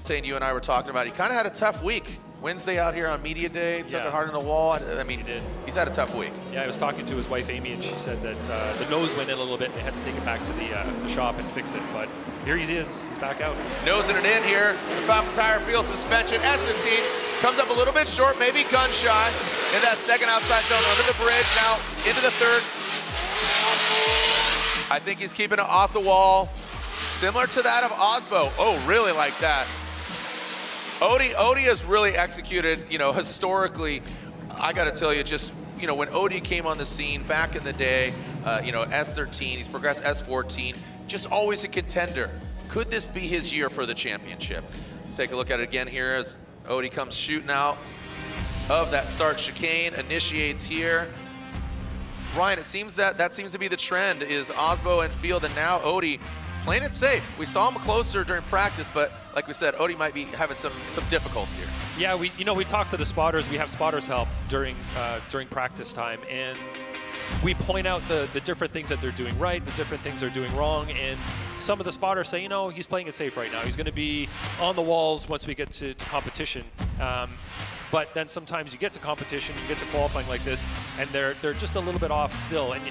Fontaine, you and I were talking about, he kind of had a tough week. Wednesday out here on media day, took it hard on the wall. I mean, he's had a tough week. Yeah, I was talking to his wife Amy, and she said that the nose went in a little bit, and they had to take it back to the shop and fix it. But here he is, he's back out. Nosing it in here. The Falcon Tire Field suspension. S15 comes up a little bit short, maybe gun shy. In that second outside zone, under the bridge, now into the third. I think he's keeping it off the wall, similar to that of Aasbo. Oh, really like that. ODI has really executed, you know, historically, I got to tell you, just, you know, when ODI came on the scene back in the day, you know, S13, he's progressed S14, just always a contender. Could this be his year for the championship? Let's take a look at it again here as ODI comes shooting out of that start chicane, initiates here. Ryan, it seems that seems to be the trend, is Aasbo and Field, and now ODI playing it safe. We saw him closer during practice, but like we said, ODI might be having some difficulty here. Yeah, we talked to the spotters. We have spotters help during practice time, and we point out the different things that they're doing right, the different things they're doing wrong, and some of the spotters say, you know, he's playing it safe right now. He's going to be on the walls once we get to competition. But then sometimes you get to competition, you get to qualifying like this, and they're just a little bit off still. And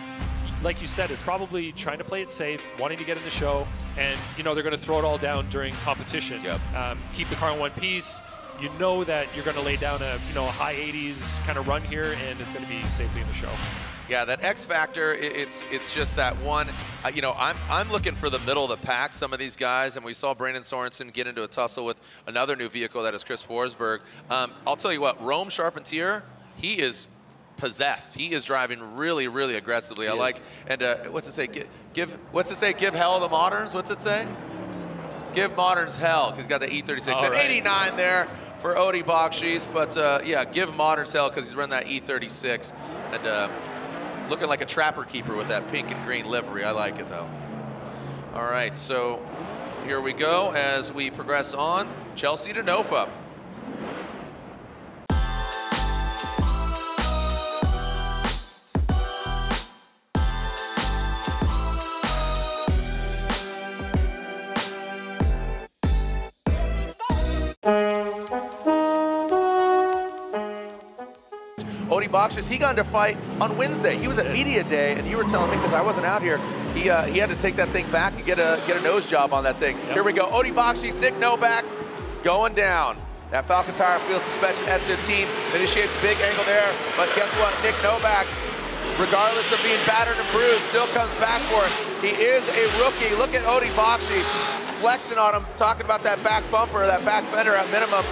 like you said, it's probably trying to play it safe, wanting to get in the show, and you know they're going to throw it all down during competition. Yep. Keep the car in one piece. You know that you're going to lay down a high 80s kind of run here, and it's going to be safely in the show. Yeah, that X factor, it's just that one. You know, I'm looking for the middle of the pack. Some of these guys, and we saw Brandon Sorensen get into a tussle with another new vehicle that is Chris Forsberg. I'll tell you what, Rome Charpentier, he is possessed. He is driving really, really aggressively. I like, and what's it say? What's it say? Give hell to the moderns. What's it say? Give moderns hell. He's got the E36 and 89 there for ODI Bakchis. But yeah, give moderns hell because he's running that E36 and looking like a trapper keeper with that pink and green livery. I like it though. All right, so here we go as we progress on. Chelsea to Nofa. ODI Bakchis, he got into fight on Wednesday. He was at media day, and you were telling me, because I wasn't out here, he had to take that thing back and get a nose job on that thing. Yep. Here we go, ODI Bakchis, Nick Novak going down. That Falcon Tire Field suspension, S15, initiates a big angle there, but guess what, Nick Novak, regardless of being battered and bruised, still comes back for it. He is a rookie. Look at ODI Bakchis flexing on him, talking about that back bumper, that back fender at minimum.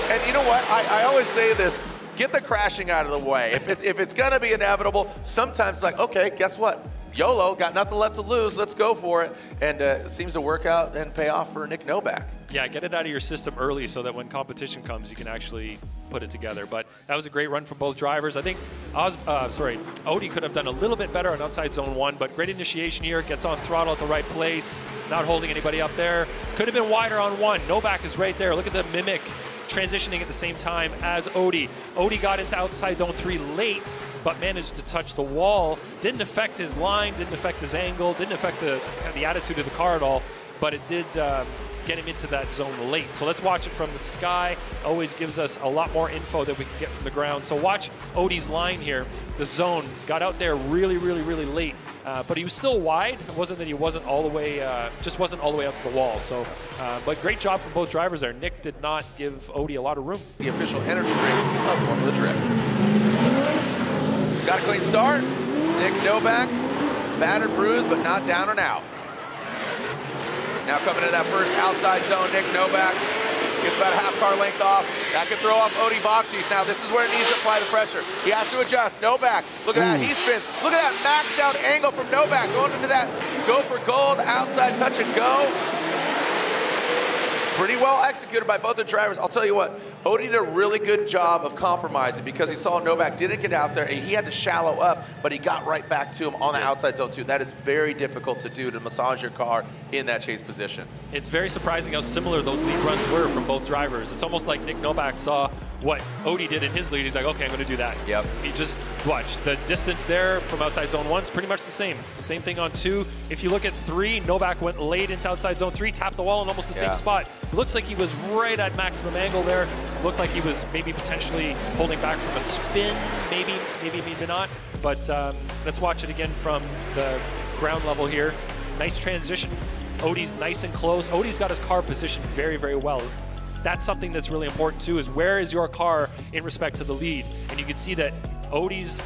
And you know what, I always say this, get the crashing out of the way. If it's gonna be inevitable, sometimes it's like, okay, guess what? YOLO, got nothing left to lose, let's go for it. And it seems to work out and pay off for Nick Novak. Yeah, get it out of your system early so that when competition comes, you can actually put it together. But that was a great run from both drivers. I think ODI could have done a little bit better on outside zone 1, but great initiation here, gets on throttle at the right place, not holding anybody up there. Could have been wider on 1. Novak is right there. Look at the mimic transitioning at the same time as ODI. ODI got into outside zone 3 late, but managed to touch the wall. Didn't affect his line, didn't affect his angle, didn't affect the attitude of the car at all, but it did get him into that zone late. So let's watch it from the sky. Always gives us a lot more info that we can get from the ground. So watch ODI's line here. The zone got out there really, really, really late. But he was still wide. It wasn't that he wasn't all the way, just wasn't all the way out to the wall. So, but great job from both drivers there. Nick did not give ODI a lot of room. The official energy drink of Formula Drift. Got a clean start. Nick Novak, battered, bruised, but not down and out. Now coming into that first outside zone, Nick Novak gets about a half car length off. That could throw off ODI Bakchis. Now this is where it needs to apply the pressure. He has to adjust. Novak, look at that, he spins. Look at that maxed out angle from Novak going into that go for gold outside touch and go. Pretty well executed by both the drivers. I'll tell you what, ODI did a really good job of compromising because he saw Novak didn't get out there and he had to shallow up, but he got right back to him on the outside zone too. That is very difficult to do, to massage your car in that chase position. It's very surprising how similar those lead runs were from both drivers. It's almost like Nick Novak saw what ODI did in his lead. He's like, okay, I'm going to do that. Yep. He just watch the distance there from outside zone 1 is pretty much the same. Same thing on 2. If you look at 3, Novak went late into outside zone 3, tapped the wall in almost the same spot. It looks like he was right at maximum angle there. Looked like he was maybe potentially holding back from a spin, maybe not. But let's watch it again from the ground level here. Nice transition. ODI's nice and close. ODI's got his car positioned very, very well. That's something that's really important too, is where is your car in respect to the lead? And you can see that ODI's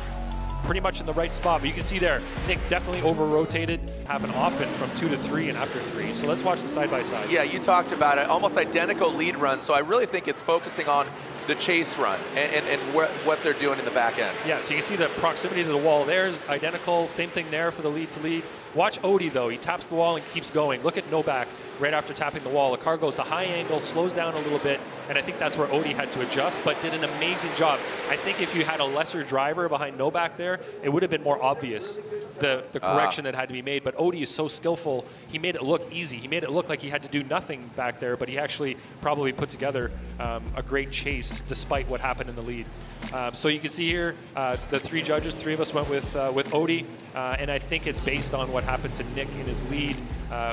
pretty much in the right spot, but you can see there, Nick definitely over-rotated, happen often from 2 to 3 and after 3. So let's watch the side-by-side. Yeah, you talked about it, almost identical lead run, so I really think it's focusing on the chase run and what they're doing in the back end. Yeah, so you can see the proximity to the wall there's identical, same thing there for the lead to lead. Watch ODI though, he taps the wall and keeps going. Look at Novak right after tapping the wall. The car goes to high angle, slows down a little bit, and I think that's where ODI had to adjust, but did an amazing job. I think if you had a lesser driver behind Novak there, it would have been more obvious, the correction that had to be made, but ODI is so skillful, he made it look easy. He made it look like he had to do nothing back there, but he actually probably put together a great chase despite what happened in the lead. So you can see here, the 3 judges, 3 of us went with ODI, and I think it's based on what happened to Nick in his lead,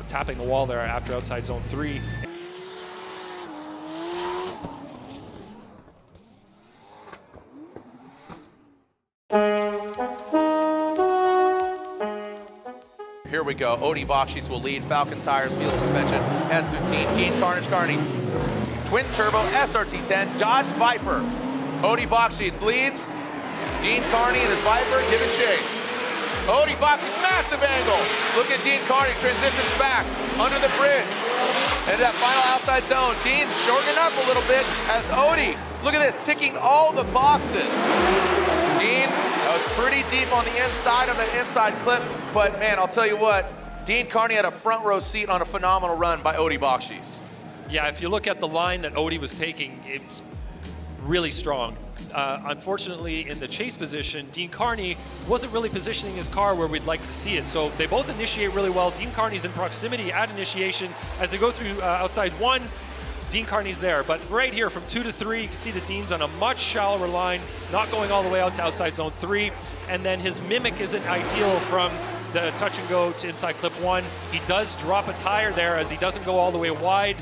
tapping the wall there after outside zone 3. Here we go. ODI Bakchis will lead. Falcon tires, fuel suspension, S15, Dean Carney, twin turbo SRT10, Dodge Viper. ODI Bakchis leads. Dean Carney and his Viper giving chase. ODI Bakchis, massive angle. Look at Dean Carney, transitions back under the bridge. And that final outside zone, Dean shortening up a little bit as ODI, look at this, ticking all the boxes. Dean, that was pretty deep on the inside of that inside clip, but man, I'll tell you what, Dean Carney had a front row seat on a phenomenal run by ODI Bakchis. Yeah, if you look at the line that ODI was taking, it's really strong. Unfortunately, in the chase position, Dean Carney wasn't really positioning his car where we'd like to see it. So they both initiate really well. Dean Carney's in proximity at initiation. As they go through outside 1, Dean Carney's there. But right here from 2 to 3, you can see that Dean's on a much shallower line, not going all the way out to outside zone 3. And then his mimic isn't ideal from the touch and go to inside clip 1. He does drop a tire there as he doesn't go all the way wide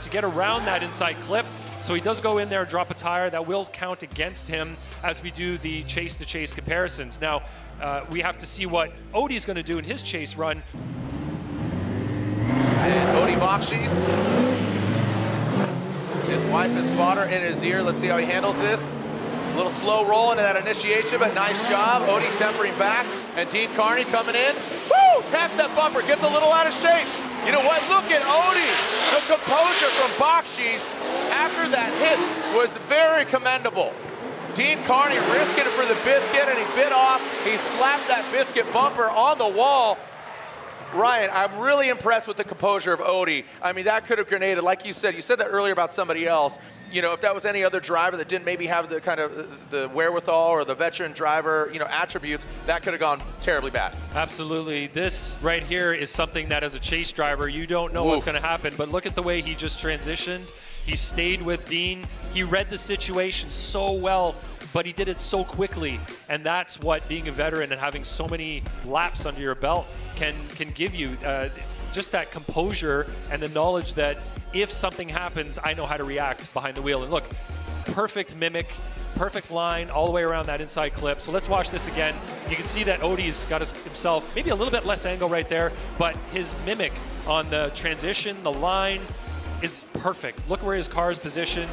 to get around that inside clip. So he does go in there and drop a tire. That will count against him as we do the chase-to-chase comparisons. Now, we have to see what ODI's going to do in his chase run. And ODI Bakchis, his wife is spotter in his ear. Let's see how he handles this. A little slow roll into that initiation, but nice job. ODI tempering back, and Dean Carney coming in. Woo! Taps that bumper, gets a little out of shape. You know what? Look at ODI. The composure from Bakchis after that hit was very commendable. Dean Carney risking it for the biscuit, and he bit off. He slapped that biscuit bumper on the wall. Ryan, I'm really impressed with the composure of ODI. I mean, that could have grenaded, like you said that earlier about somebody else. You know, if that was any other driver that didn't maybe have the kind of the wherewithal or the veteran driver, you know, attributes, that could have gone terribly bad. Absolutely. This right here is something that as a chase driver, you don't know what's going to happen, but look at the way he just transitioned. He stayed with Dean. He read the situation so well, but he did it so quickly. And that's what being a veteran and having so many laps under your belt can give you. Just that composure and the knowledge that if something happens, I know how to react behind the wheel. And look, perfect mimic, perfect line all the way around that inside clip. So let's watch this again. You can see that ODI's got himself maybe a little bit less angle right there, but his mimic on the transition, the line, is perfect. Look where his car is positioned,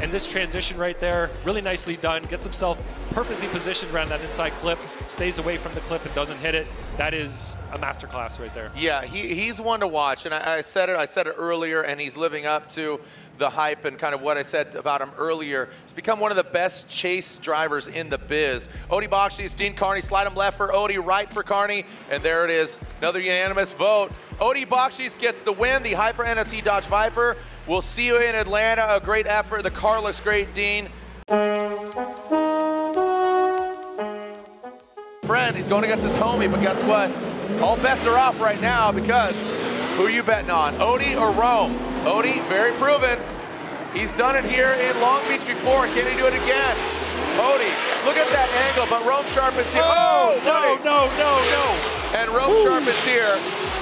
and this transition right there, really nicely done. Gets himself perfectly positioned around that inside clip, stays away from the clip and doesn't hit it. That is a masterclass right there. Yeah, he's one to watch, and I said it earlier, and he's living up to the hype and kind of what I said about him earlier. He's become one of the best chase drivers in the biz. ODI Bakchis, Dean Carney, slide him left for ODI, right for Carney, and there it is, another unanimous vote. ODI Bakchis gets the win, the Hyper NLT Dodge Viper. We'll see you in Atlanta, a great effort. The car looks great, Dean. Friend, he's going against his homie, but guess what? All bets are off right now because who are you betting on, ODI or Rome? ODI, very proven. He's done it here in Long Beach before. Can he do it again? ODI. Look at that angle, but Rome Charpentier. Oh, buddy. no. And Rome Charpentier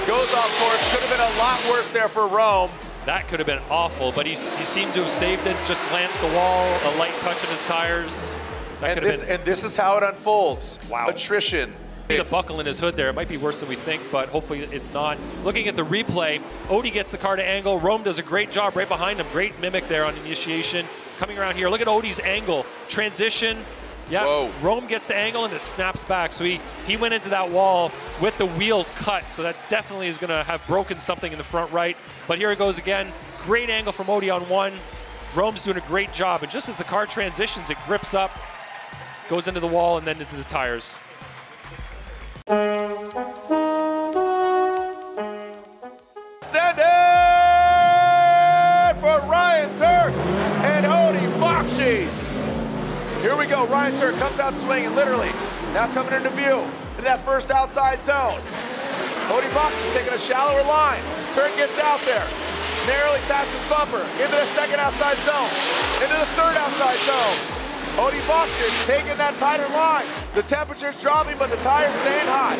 goes off course. Could have been a lot worse there for Rome. That could have been awful, but he seemed to have saved it, just glanced the wall, a light touch of the tires. And this is how it unfolds. Wow. Attrition. The buckle in his hood there. It might be worse than we think, but hopefully it's not. Looking at the replay, Odie gets the car to angle. Rome does a great job right behind him. Great mimic there on initiation. Coming around here, look at Odie's angle. Transition. Yeah, whoa. Rome gets the angle and it snaps back. So he went into that wall with the wheels cut. So that definitely is going to have broken something in the front right. But here it goes again. Great angle from Odie on one. Rome's doing a great job. And just as the car transitions, it grips up, goes into the wall and then into the tires. Send it for Ryan Turk and Odie Bakchis. Here we go. Ryan Turk comes out swinging, literally. Now coming into view in that first outside zone. Odie Bakchis taking a shallower line. Turk gets out there. Narrowly taps his bumper into the second outside zone. Into the third outside zone. Odie Bakchis taking that tighter line. The temperature's dropping, but the tire's staying hot.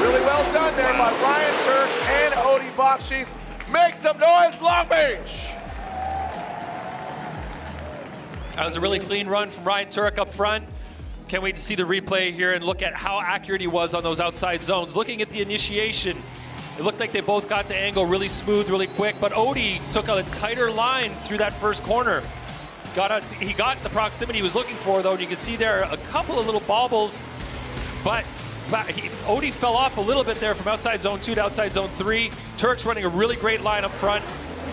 Really well done there by Ryan Turk and Odie Bakchis. Make some noise, Long Beach! That was a really clean run from Ryan Turk up front. Can't wait to see the replay here and look at how accurate he was on those outside zones. Looking at the initiation, it looked like they both got to angle really smooth, really quick, but Odie took a tighter line through that first corner. He got the proximity he was looking for, though, and you can see there a couple of little bobbles, but Odie fell off a little bit there from outside zone 2 to outside zone 3. Turk's running a really great line up front,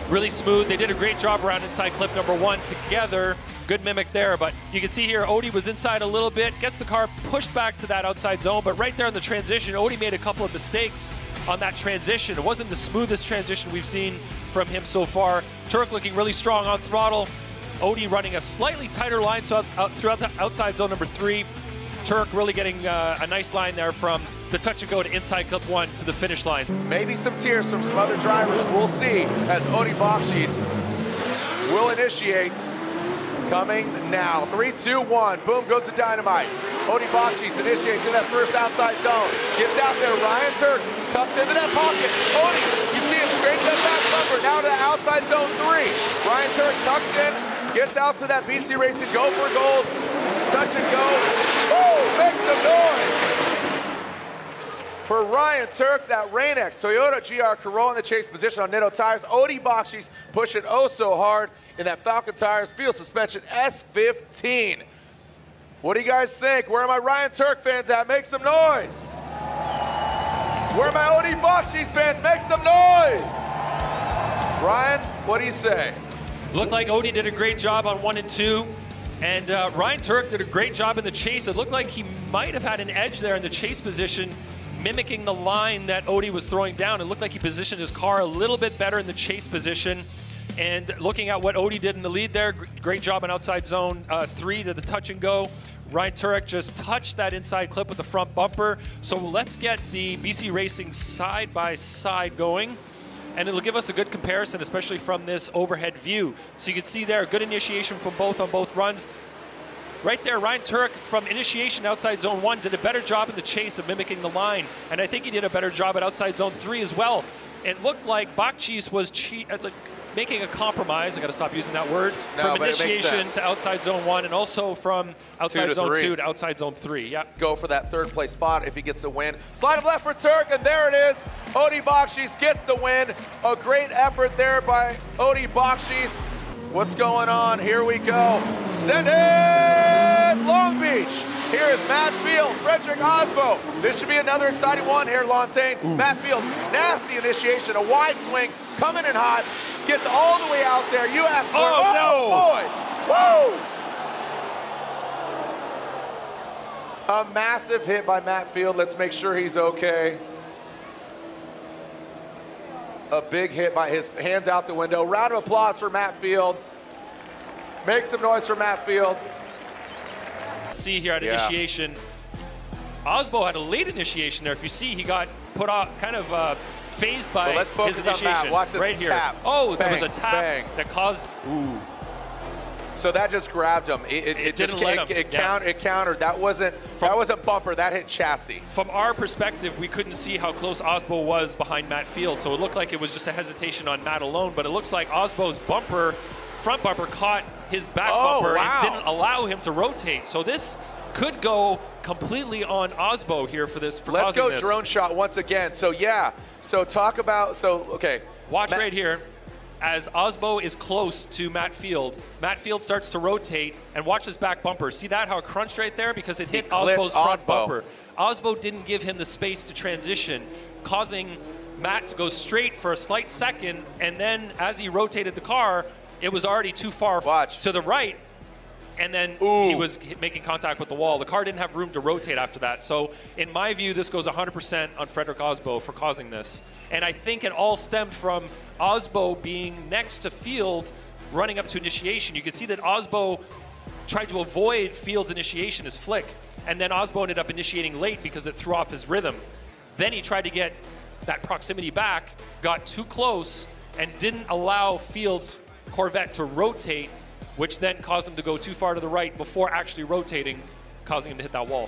really smooth. They did a great job around inside clip number 1 together. Good mimic there, but you can see here Odie was inside a little bit, gets the car pushed back to that outside zone, but right there in the transition, Odie made a couple of mistakes on that transition. It wasn't the smoothest transition we've seen from him so far. Turk looking really strong on throttle. Odie running a slightly tighter line so throughout the outside zone number 3. Turk really getting a nice line there from the touch and go to inside clip 1 to the finish line. Maybe some tears from some other drivers. We'll see as Odie Bakchis will initiate. Coming now. 3, 2, 1. Boom goes the dynamite. Odie Bakchis initiates in that first outside zone. Gets out there. Ryan Turk tucks into that pocket. Odie, you see him straight to that back bumper. Now to the outside zone 3. Ryan Turk tucks in. Gets out to that BC Racing go for gold. Touch and go. Woo! Make some noise! For Ryan Turk, that Rain-X Toyota GR Corolla in the chase position on Nitto tires. Odie Bakchis pushing oh so hard in that Falcon Tires Field Suspension S15. What do you guys think? Where are my Ryan Turk fans at? Make some noise! Where are my Odie Bakchis fans? Make some noise! Ryan, what do you say? Looked like Odie did a great job on 1 and 2, and Ryan Turk did a great job in the chase. It looked like he might have had an edge there in the chase position, mimicking the line that Odie was throwing down. It looked like he positioned his car a little bit better in the chase position. And looking at what Odie did in the lead there, great job on outside zone 3 to the touch and go. Ryan Turk just touched that inside clip with the front bumper. So let's get the BC Racing side by side going. And it'll give us a good comparison, especially from this overhead view. So you can see there, good initiation from both on both runs. Right there, Ryan Turk from initiation outside zone 1 did a better job in the chase of mimicking the line. And I think he did a better job at outside zone 3 as well. It looked like Bakchis was making a compromise. I got to stop using that word. From initiation to outside zone 1 and also from outside zone 2 to outside zone 3. Yeah. Go for that third place spot if he gets the win. Slide of left for Turk, and there it is. Odie Bakchis gets the win. A great effort there by Odie Bakchis. What's going on? Here we go. Send it! Long Beach. Here is Matt Field, Fredric Aasbo. This should be another exciting one here, Lontaine. Matt Field, nasty initiation, a wide swing, coming in hot, gets all the way out there. You asked for it. Oh, boy. Whoa! A massive hit by Matt Field. Let's make sure he's okay. A big hit by his hands out the window. Round of applause for Matt Field. Make some noise for Matt Field. See here at initiation, Aasbo had a late initiation there. If you see, he got put off, kind of phased by let's focus his initiation. on Matt. Watch this right here. tap. Oh, bang, there was a tap bang. that caused. Ooh. So that just grabbed him. It countered. That wasn't bumper. That hit chassis. From our perspective, we couldn't see how close Aasbo was behind Matt Field, so it looked like it was just a hesitation on Matt alone. But it looks like Aasbo's front bumper, caught his back bumper and didn't allow him to rotate. So this could go completely on Aasbo here for this. Let's go drone shot once again. So yeah. So talk about. Okay. Watch right here. As Aasbo is close to Matt Field starts to rotate, and watch his back bumper. See that, how it crunched right there? Because it hit Aasbo's front bumper. Aasbo didn't give him the space to transition, causing Matt to go straight for a slight second, and then as he rotated the car, it was already too far to the right, and then he was making contact with the wall. The car didn't have room to rotate after that. So in my view, this goes 100% on Fredric Aasbo for causing this. And I think it all stemmed from Aasbo being next to Field, running up to initiation. You can see that Aasbo tried to avoid Field's initiation, his flick, and then Aasbo ended up initiating late because it threw off his rhythm. Then he tried to get that proximity back, got too close, and didn't allow Field's Corvette to rotate, which then caused him to go too far to the right before actually rotating, causing him to hit that wall.